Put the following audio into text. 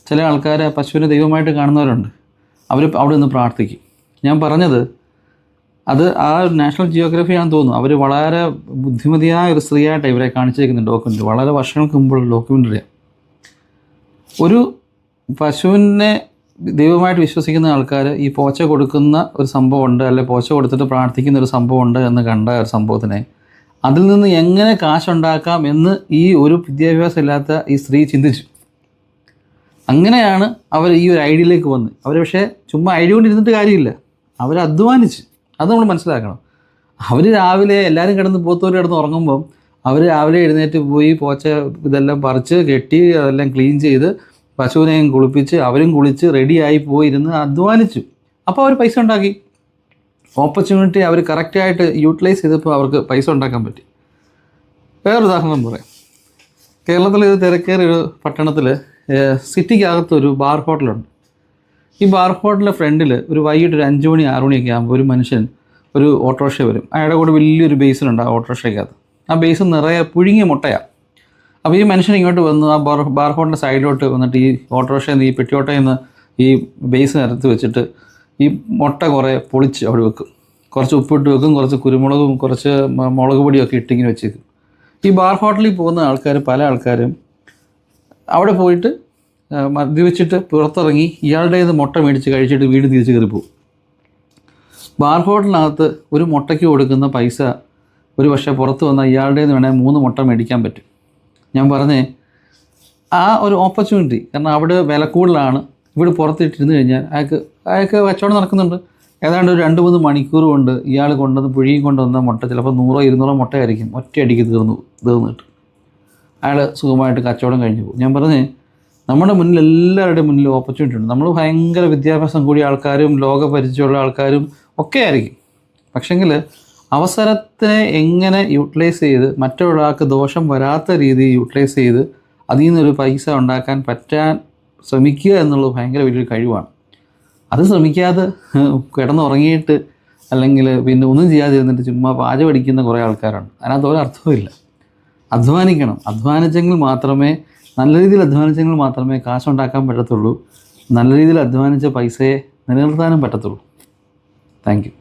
ചില ആൾക്കാർ പശുവിനെ ദൈവമായിട്ട് കാണുന്നവരുണ്ട്. അവർ അവിടെ നിന്ന് പ്രാർത്ഥിക്കും. ഞാൻ പറഞ്ഞത് അത് ആ നാഷണൽ ജിയോഗ്രഫി ആണെന്ന് തോന്നുന്നു. അവർ വളരെ ബുദ്ധിമതിയായ ഒരു സ്ത്രീയായിട്ട് ഇവരെ കാണിച്ചേക്കുന്ന ഡോക്യുമെൻ്ററി, വളരെ വർഷങ്ങൾക്ക് മുമ്പുള്ള ഡോക്യുമെൻ്ററിയാണ്. ഒരു പശുവിനെ ദൈവമായിട്ട് വിശ്വസിക്കുന്ന ആൾക്കാർ ഈ പോച്ച കൊടുക്കുന്ന ഒരു സംഭവമുണ്ട്, അല്ലെങ്കിൽ പോച്ച കൊടുത്തിട്ട് പ്രാർത്ഥിക്കുന്ന ഒരു സംഭവമുണ്ട് എന്ന് കണ്ട ഒരു സംഭവത്തിനെ അതിൽ നിന്ന് എങ്ങനെ കാശുണ്ടാക്കാം എന്ന് ഈ ഒരു വിദ്യാഭ്യാസം ഇല്ലാത്ത ഈ സ്ത്രീ ചിന്തിച്ചു. അങ്ങനെയാണ് അവർ ഈ ഒരു ഐഡിയയിലേക്ക് വന്നത്. അവർ പക്ഷേ ചുമ്മാ ഐഡിയ കൊണ്ട് ഇരുന്നിട്ട് കാര്യമില്ല, അവർ അധ്വാനിച്ച്. അത് നമ്മൾ മനസ്സിലാക്കണം. അവർ രാവിലെ എല്ലാവരും കിടന്ന് പോത്തോര് കിടന്ന് ഉറങ്ങുമ്പം അവർ രാവിലെ എഴുന്നേറ്റ് പോയി പോച്ച ഇതെല്ലാം പറിച്ച് കെട്ടി അതെല്ലാം ക്ലീൻ ചെയ്ത് പശുവിനെയും കുളിപ്പിച്ച് അവരും കുളിച്ച് റെഡിയായി പോയിരുന്ന് അധ്വാനിച്ചു. അപ്പോൾ അവർ പൈസ ഉണ്ടാക്കി. ഓപ്പർച്യൂണിറ്റി അവർ കറക്റ്റായിട്ട് യൂട്ടിലൈസ് ചെയ്തപ്പോൾ അവർക്ക് പൈസ ഉണ്ടാക്കാൻ പറ്റി. വേറൊരു ഉദാഹരണം പറയാം. കേരളത്തിൽ ഒരു തിരക്കേറിയ ഒരു പട്ടണത്തിൽ സിറ്റിക്കകത്തൊരു ബാർ ഹോട്ടലുണ്ട്. ഈ ബാർ ഹോട്ടലിൻ്റെ ഫ്രണ്ടിൽ ഒരു വൈകിട്ട് ഒരു 5 മണി 6 മണിയൊക്കെ ആകുമ്പോൾ ഒരു മനുഷ്യൻ ഒരു ഓട്ടോറിക്ഷ വരും. അയാളുടെ കൂടെ വലിയൊരു ബേസിനുണ്ട് ആ ഓട്ടോറിക്ഷയ്ക്കകത്ത്. ആ ബേസിൻ നിറയെ പുഴുങ്ങിയ മുട്ടയാണ്. അപ്പോൾ ഈ മനുഷ്യൻ ഇങ്ങോട്ട് വന്ന് ആ ബാർ ഹോട്ടലിൻ്റെ സൈഡിലോട്ട് വന്നിട്ട് ഈ ഓട്ടോറിക്ഷയിൽ നിന്ന് ഈ പെട്ടിയോട്ടയിൽ നിന്ന് ഈ ബേസ് നിരത്തി വെച്ചിട്ട് ഈ മുട്ട കുറേ പൊളിച്ച് അവിടെ വെക്കും. കുറച്ച് ഉപ്പിട്ട് വെക്കും, കുറച്ച് കുരുമുളകും കുറച്ച് മുളക് പൊടിയൊക്കെ ഇട്ടിങ്ങനെ വെച്ചേക്കും. ഈ ബാർ ഹോട്ടലിൽ പോകുന്ന ആൾക്കാർ പല ആൾക്കാരും അവിടെ പോയിട്ട് മദ്യവെച്ചിട്ട് പുറത്തിറങ്ങി ഇയാളുടെ മുട്ട മേടിച്ച് കഴിച്ചിട്ട് വീട് തിരിച്ച് കയറി പോകും. ബാർ ഹോട്ടലിനകത്ത് ഒരു മുട്ടയ്ക്ക് കൊടുക്കുന്ന പൈസ ഒരു പക്ഷേ പുറത്ത് വന്നാൽ ഇയാളുടെ വേണമെങ്കിൽ 3 മുട്ട മേടിക്കാൻ പറ്റും. ഞാൻ പറഞ്ഞേ ആ ഒരു ഓപ്പർച്യൂണിറ്റി, കാരണം അവിടെ വില കൂടുതലാണ്. ഇവിടെ പുറത്തിട്ടിരുന്ന് കഴിഞ്ഞാൽ അയാൾക്ക് കച്ചവടം നടക്കുന്നുണ്ട്. ഏതാണ്ട് ഒരു 2-3 മണിക്കൂർ കൊണ്ട് ഇയാൾ കൊണ്ടുവന്ന് പുഴുകി കൊണ്ടുവന്ന മുട്ട ചിലപ്പോൾ 100-200 മുട്ടയായിരിക്കും ഒറ്റയടിക്ക് തീർന്നിട്ട് അയാൾ സുഖമായിട്ട് കച്ചവടം കഴിഞ്ഞു പോകും. ഞാൻ പറഞ്ഞേ നമ്മുടെ മുന്നിൽ എല്ലാവരുടെയും മുന്നിൽ ഓപ്പർച്യൂണിറ്റി ഉണ്ട്. നമ്മൾ ഭയങ്കര വിദ്യാഭ്യാസം കൂടിയ ആൾക്കാരും ലോകപരിചയമുള്ള ആൾക്കാരും ഒക്കെ ആയിരിക്കും. പക്ഷെങ്കിൽ അവസരത്തിനെ എങ്ങനെ യൂട്ടിലൈസ് ചെയ്ത് മറ്റൊരാൾക്ക് ദോഷം വരാത്ത രീതിയിൽ യൂട്ടിലൈസ് ചെയ്ത് അതിൽ നിന്നൊരു പൈസ ഉണ്ടാക്കാൻ പറ്റാൻ ശ്രമിക്കുക എന്നുള്ളത് ഭയങ്കര വലിയൊരു കഴിവാണ്. അത് ശ്രമിക്കാതെ കിടന്നുറങ്ങിയിട്ട് അല്ലെങ്കിൽ പിന്നെ ഒന്നും ചെയ്യാതിരുന്നിട്ട് ചുമ്മാ പാചകം അടിക്കുന്ന കുറേ ആൾക്കാരുണ്ട്. അതിനകത്ത് ഒരർത്ഥവുമില്ല. അധ്വാനിക്കണം. നല്ല രീതിയിൽ അധ്വാനിച്ചെങ്കിൽ മാത്രമേ കാശുണ്ടാക്കാൻ പറ്റത്തുള്ളൂ. നല്ല രീതിയിൽ അധ്വാനിച്ച പൈസയെ നിലനിർത്താനും പറ്റത്തുള്ളൂ. Thank you.